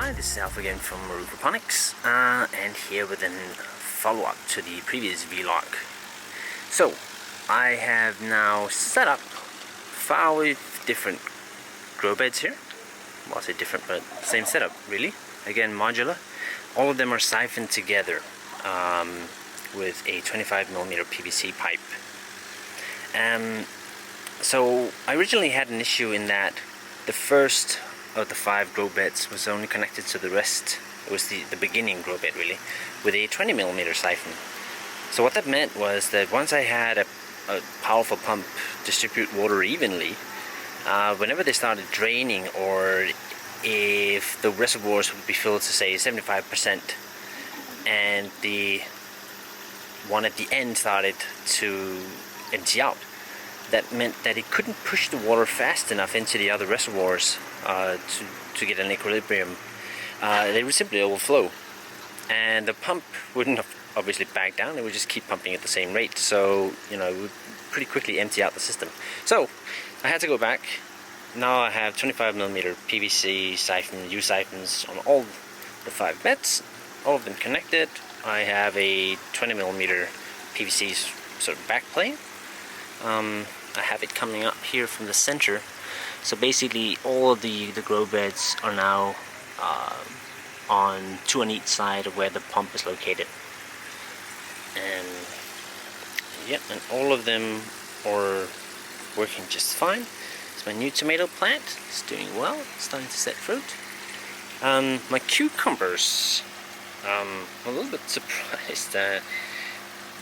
Hi, this is Alf again from Growbeds, and here with a follow-up to the previous vlog. So, I have now set up 5 different grow beds here. Well, I say different, but same setup really. Again, modular. All of them are siphoned together with a 25mm PVC pipe. So, I originally had an issue in that the first of the 5 grow beds was only connected to the rest. It was the beginning grow bed really, with a 20mm siphon. So what that meant was that once I had a powerful pump distribute water evenly, whenever they started draining, or if the reservoirs would be filled to say 75% and the one at the end started to empty out, that meant that it couldn't push the water fast enough into the other reservoirs to get an equilibrium. They would simply overflow, and the pump wouldn't obviously back down. It would just keep pumping at the same rate, so it would pretty quickly empty out the system. So I had to go back. Now I have 25mm PVC siphon, U-siphons on all the 5 beds, all of them connected. I have a 20mm PVC sort of backplane. I have it coming up here from the center. So basically all of the grow beds are now on 2 on each side of where the pump is located. And yeah, and all of them are working just fine. It's my new tomato plant. It's doing well. It's starting to set fruit. My cucumbers, I'm a little bit surprised that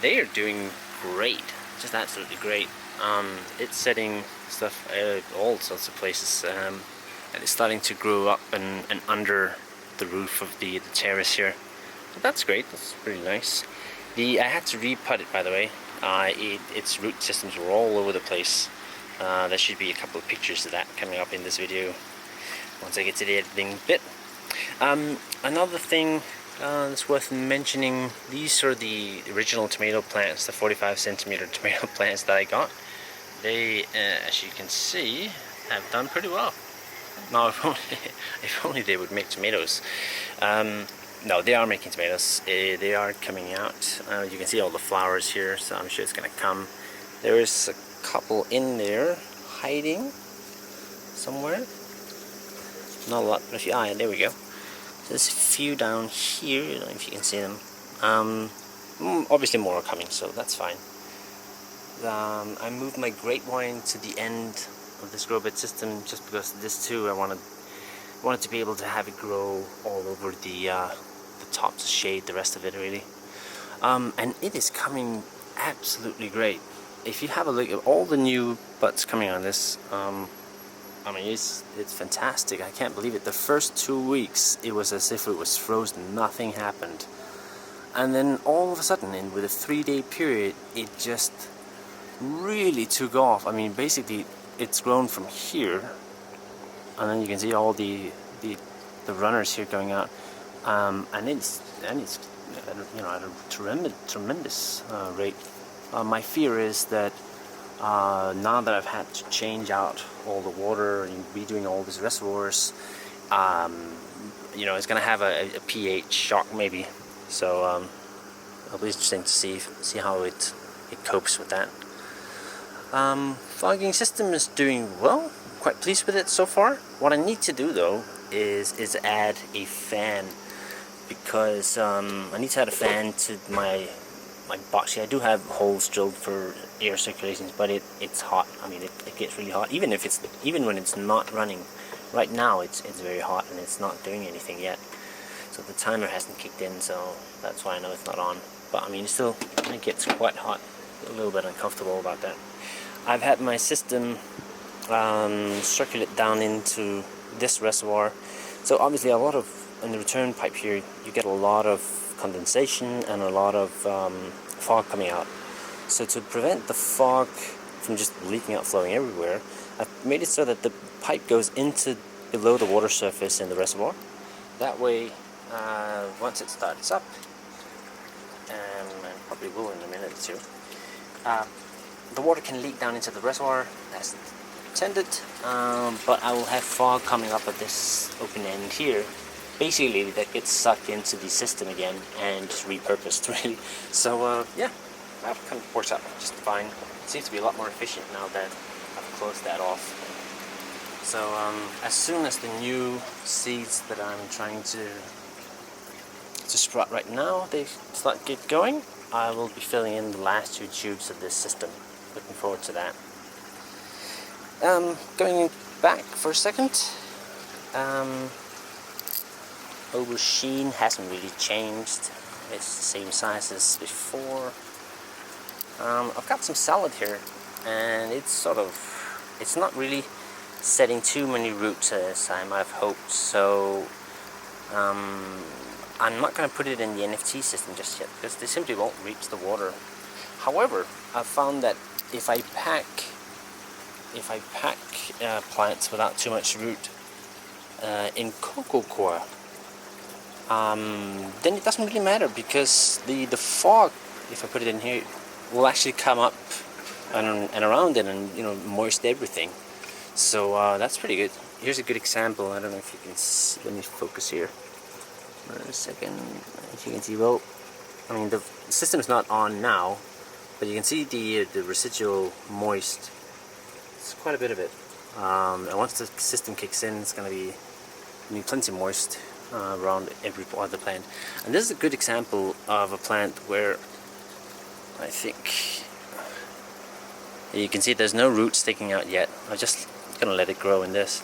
they are doing great. Just absolutely great. It's setting stuff all sorts of places, and it's starting to grow up and under the roof of the terrace here. So that's great. That's pretty nice. I had to re-pot it, by the way. Its root systems were all over the place. There should be a couple of pictures of that coming up in this video once I get to the editing bit. Another thing that's worth mentioning, these are the original tomato plants, the 45cm tomato plants that I got. They, as you can see, have done pretty well. Now, if only they would make tomatoes. No, they are making tomatoes. They are coming out. You can see all the flowers here, so I'm sure it's going to come. There is a couple in there hiding somewhere. Not a lot, but yeah, there we go. So there's a few down here. I don't know if you can see them. Obviously more are coming, so that's fine. I moved my grapevine to the end of this grow bed system just because this too, I wanted to be able to have it grow all over the top to shade the rest of it really. And it is coming absolutely great. If you have a look at all the new buds coming on this, I mean, it's fantastic. I can't believe it. The first 2 weeks it was as if it was frozen. Nothing happened, and then all of a sudden, with a 3-day period, it just really took off. I mean, basically it's grown from here, and then you can see all the runners here going out, and it's at a tremendous rate. My fear is that now that I've had to change out all the water and redoing all these reservoirs, it's going to have a pH shock maybe. So it'll be interesting to see how it copes with that. Fogging system is doing well. Quite pleased with it so far. What I need to do though is add a fan, because I need to add a fan to my box here. I do have holes drilled for air circulations, but it's hot. I mean, it gets really hot, even when it's not running. Right now it's very hot and it's not doing anything yet, so the timer hasn't kicked in, so that's why I know it's not on. But I mean, it gets quite hot. A little bit uncomfortable about that. I've had my system circulate down into this reservoir, so obviously in the return pipe here you get a lot of condensation and a lot of fog coming out. So to prevent the fog from just leaking out, flowing everywhere, I've made it so that the pipe goes into below the water surface in the reservoir. That way, once it starts up, and probably will in a minute or two, the water can leak down into the reservoir as intended, but I will have fog coming up at this open end here, basically that gets sucked into the system again and just repurposed, really. So yeah, that kind of works out just fine. It seems to be a lot more efficient now that I've closed that off. So as soon as the new seeds that I'm trying to sprout right now, they start get going, I will be filling in the last 2 tubes of this system. Looking forward to that. Going back for a second, aubergine hasn't really changed. It's the same size as before. I've got some salad here, and it's not really setting too many roots as I might have hoped. So I'm not going to put it in the NFT system just yet because they simply won't reach the water. However, I've found that if I pack plants without too much root in cocoa coir, then it doesn't really matter, because the fog, if I put it in here, will actually come up and around it and moist everything. So that's pretty good. Here's a good example. I don't know if you can see. Let me focus here for a second. If you can see, well, I mean the system is not on now, but you can see the residual moist. It's quite a bit of it. And once the system kicks in, it's going to be plenty moist around every part of the plant. And this is a good example of a plant where I think you can see there's no roots sticking out yet. I'm just gonna let it grow in this,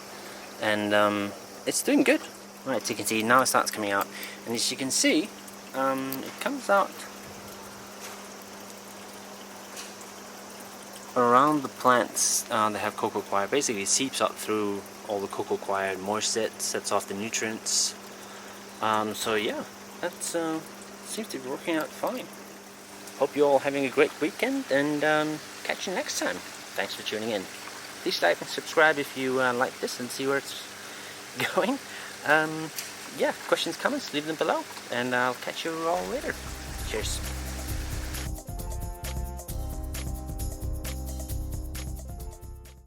and it's doing good. Right, so you can see now it starts coming out, and as you can see, it comes out around the plants that have cocoa coir. Basically it seeps out through all the cocoa coir and moist it, sets off the nutrients. So yeah, that seems to be working out fine. Hope you're all having a great weekend, and catch you next time. Thanks for tuning in. Please like and subscribe if you like this and see where it's going. Yeah, questions, comments, leave them below, and I'll catch you all later. Cheers.